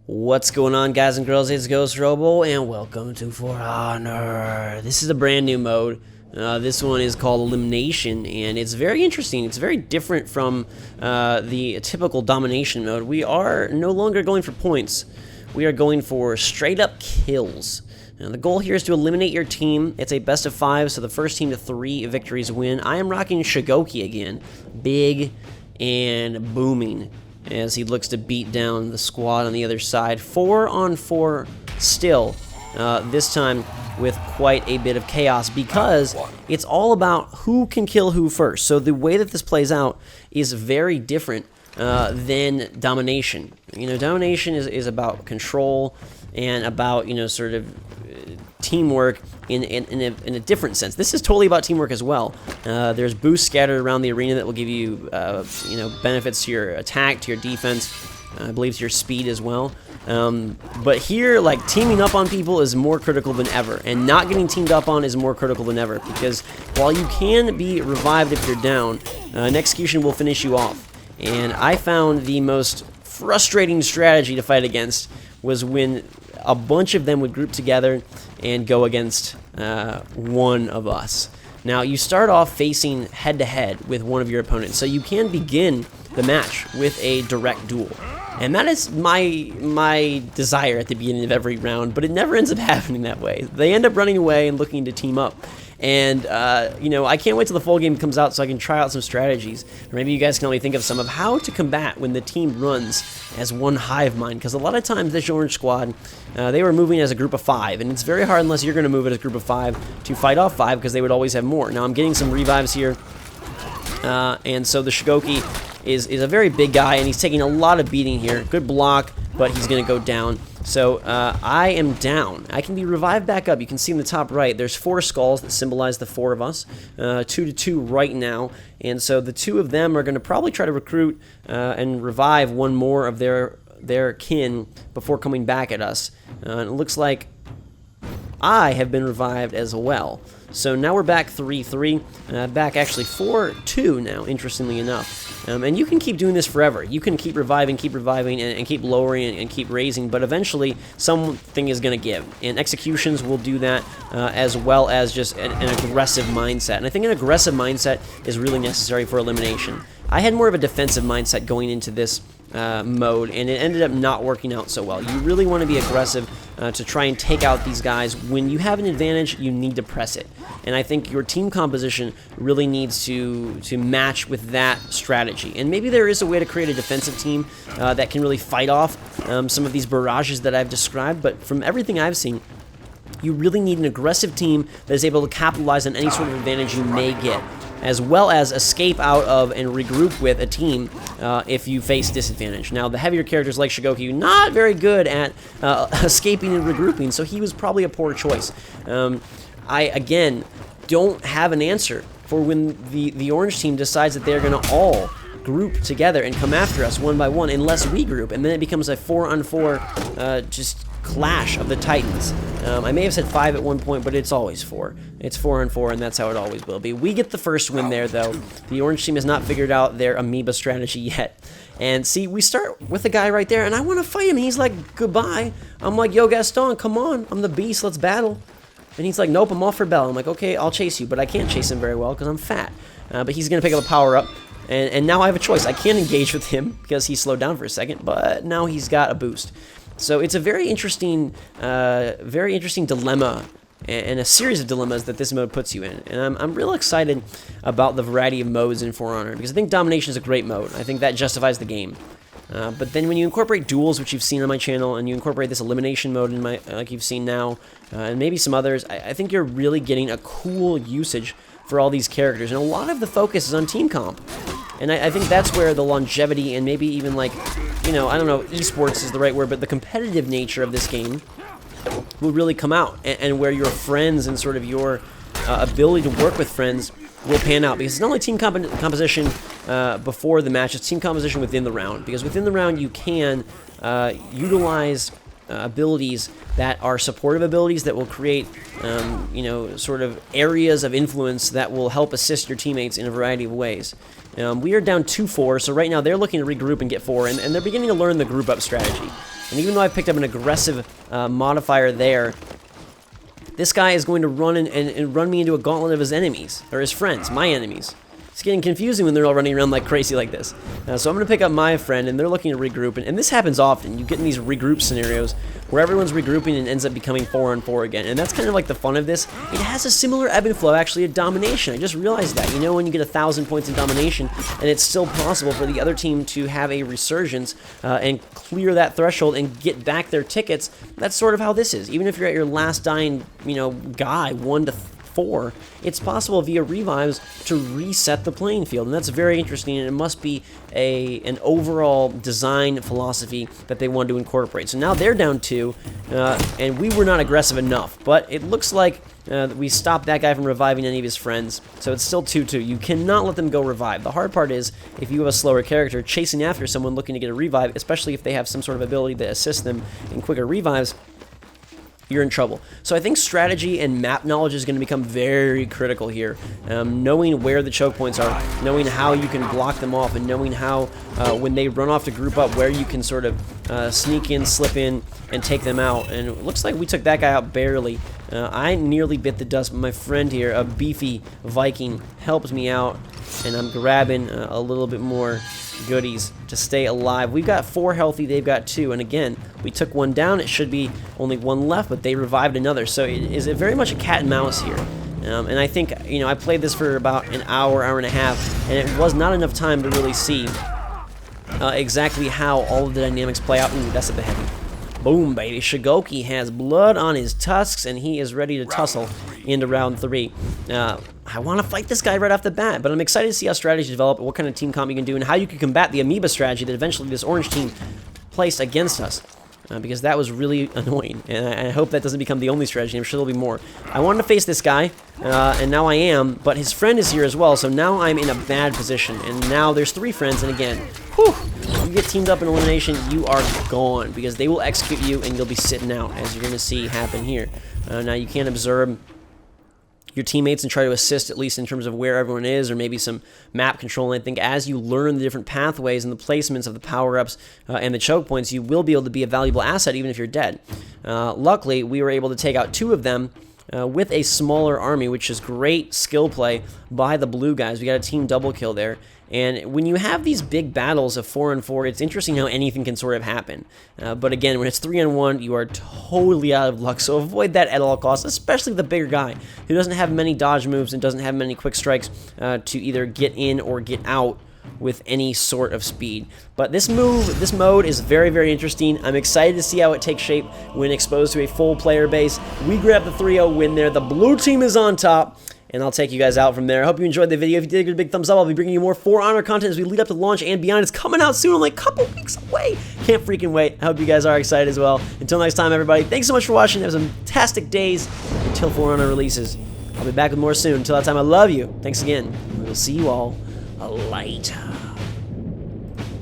What's going on, guys and girls? It's GhostRobo, and welcome to For Honor. This is a brand new mode. This one is called Elimination, and it's very interesting. It's very different from the typical domination mode. We are no longer going for points. We are going for straight-up kills. Now, the goal here is to eliminate your team. It's a best of 5, so the first team to 3 victories win. I am rocking Shigoki again. Big and booming, as he looks to beat down the squad on the other side. 4 on 4 still, this time with quite a bit of chaos, because it's all about who can kill who first. So the way that this plays out is very different than domination. You know, domination is about control and about, you know, sort of teamwork in a different sense. This is totally about teamwork as well. There's boosts scattered around the arena that will give you, you know, benefits to your attack, to your defense, I believe to your speed as well. But here, like, teaming up on people is more critical than ever, and not getting teamed up on is more critical than ever, because while you can be revived if you're down, an execution will finish you off. And I found the most frustrating strategy to fight against was when a bunch of them would group together and go against one of us. Now, you start off facing head-to-head with one of your opponents, so you can begin the match with a direct duel. And that is my desire at the beginning of every round, but it never ends up happening that way. They end up running away and looking to team up. And, you know, I can't wait till the full game comes out so I can try out some strategies. Or maybe you guys can only think of some of how to combat when the team runs as one hive mind. Because a lot of times this Orange Squad, they were moving as a group of 5. And it's very hard unless you're going to move it as a group of 5 to fight off 5, because they would always have more. Now I'm getting some revives here. And so the Shigoki is a very big guy, and he's taking a lot of beating here. Good block, but he's going to go down. So I am down. I can be revived back up. You can see in the top right, there's 4 skulls that symbolize the 4 of us. 2 to 2 right now. And so the 2 of them are going to probably try to recruit and revive one more of their kin before coming back at us. And it looks like I have been revived as well. So now we're back 3-3, back actually 4-2 now, interestingly enough. And you can keep doing this forever. You can keep reviving, and keep lowering and keep raising, but eventually something is going to give. And executions will do that, as well as just an aggressive mindset. And I think an aggressive mindset is really necessary for elimination. I had more of a defensive mindset going into this mode, and it ended up not working out so well. You really want to be aggressive to try and take out these guys. When you have an advantage, you need to press it. And I think your team composition really needs to match with that strategy. And maybe there is a way to create a defensive team that can really fight off some of these barrages that I've described, but from everything I've seen, you really need an aggressive team that is able to capitalize on any sort of advantage you may get, as well as escape out of and regroup with a team if you face disadvantage. Now, the heavier characters like Shigoki, not very good at escaping and regrouping, so he was probably a poor choice. I, again, don't have an answer for when the orange team decides that they're going to all group together and come after us one by one unless we group, and then it becomes a 4-on-4 just clash of the titans. I may have said 5 at one point, but it's always 4. It's 4-on-4, and that's how it always will be. We get the first win there, though. The orange team has not figured out their amoeba strategy yet. And see, we start with a guy right there, and I want to fight him. He's like, goodbye. I'm like, yo, Gaston, come on. I'm the beast. Let's battle. And he's like, nope, I'm off for Bell. I'm like, okay, I'll chase you, but I can't chase him very well because I'm fat. But he's going to pick up a power-up. And now I have a choice. I can't engage with him because he slowed down for a second, but now he's got a boost. So it's a very interesting dilemma, and a series of dilemmas that this mode puts you in. And I'm real excited about the variety of modes in For Honor, because I think domination is a great mode. I think that justifies the game. But then when you incorporate duels, which you've seen on my channel, and you incorporate this elimination mode in my, like you've seen now, and maybe some others, I think you're really getting a cool usage for all these characters. And a lot of the focus is on team comp. And I think that's where the longevity and maybe even, like, you know, I don't know, esports is the right word, but the competitive nature of this game will really come out, and where your friends and sort of your ability to work with friends will pan out. Because it's not only team composition before the match, it's team composition within the round. Because within the round you can utilize abilities that are supportive abilities that will create, you know, sort of areas of influence that will help assist your teammates in a variety of ways. We are down 2-4, so right now they're looking to regroup and get 4, and they're beginning to learn the group up strategy. And even though I picked up an aggressive modifier there, this guy is going to run and run me into a gauntlet of his enemies, or his friends, my enemies. It's getting confusing when they're all running around like crazy like this. So I'm going to pick up my friend, and they're looking to regroup. And this happens often. You get in these regroup scenarios where everyone's regrouping and ends up becoming 4-on-4 again. And that's kind of like the fun of this. It has a similar ebb and flow, actually, of domination. I just realized that. You know, when you get 1,000 points in domination, and it's still possible for the other team to have a resurgence and clear that threshold and get back their tickets, that's sort of how this is. Even if you're at your last dying, you know, guy, 1 to 4, it's possible via revives to reset the playing field, and that's very interesting, and it must be an overall design philosophy that they want to incorporate. So now they're down 2, and we were not aggressive enough, but it looks like we stopped that guy from reviving any of his friends, so it's still 2-2. You cannot let them go revive. The hard part is, if you have a slower character chasing after someone looking to get a revive, especially if they have some sort of ability that assists them in quicker revives, you're in trouble. So I think strategy and map knowledge is going to become very critical here. Knowing where the choke points are, knowing how you can block them off, and knowing how, when they run off to group up, where you can sort of sneak in, slip in, and take them out. And it looks like we took that guy out barely. I nearly bit the dust, but my friend here, a beefy Viking, helped me out, and I'm grabbing a little bit more goodies to stay alive. We've got 4 healthy, they've got 2, and again, we took one down. It should be only 1 left, but they revived another, so it is very much a cat and mouse here. And I think, you know, I played this for about an hour, hour and a half, and it was not enough time to really see exactly how all of the dynamics play out. Ooh, that's at the heavy. Boom, baby. Shigoki has blood on his tusks, and he is ready to tussle into round 3. I want to fight this guy right off the bat, but I'm excited to see how strategies develop, what kind of team comp you can do, and how you can combat the amoeba strategy that eventually this orange team placed against us. Because that was really annoying, and I hope that doesn't become the only strategy. I'm sure there'll be more. I wanted to face this guy, and now I am, but his friend is here as well, so now I'm in a bad position, and now there's 3 friends, and again, whew, you get teamed up in elimination, you are gone, because they will execute you, and you'll be sitting out, as you're going to see happen here. Now, you can't observe your teammates and try to assist, at least in terms of where everyone is, or maybe some map control. And I think as you learn the different pathways and the placements of the power-ups and the choke points, you will be able to be a valuable asset even if you're dead. Luckily, we were able to take out 2 of them with a smaller army, which is great skill play by the blue guys. We got a team double kill there. And when you have these big battles of 4-on-4, it's interesting how anything can sort of happen. But again, when it's 3-on-1, you are totally out of luck. So avoid that at all costs, especially the bigger guy who doesn't have many dodge moves and doesn't have many quick strikes to either get in or get out with any sort of speed. But this mode is very, very interesting. I'm excited to see how it takes shape when exposed to a full player base. We grab the 3-0 win there. The blue team is on top. And I'll take you guys out from there. I hope you enjoyed the video. If you did, give it a big thumbs up. I'll be bringing you more For Honor content as we lead up to launch and beyond. It's coming out soon, only a couple weeks away. Can't freaking wait. I hope you guys are excited as well. Until next time, everybody, thanks so much for watching. Have some fantastic days until For Honor releases. I'll be back with more soon. Until that time, I love you. Thanks again. We'll see you all later.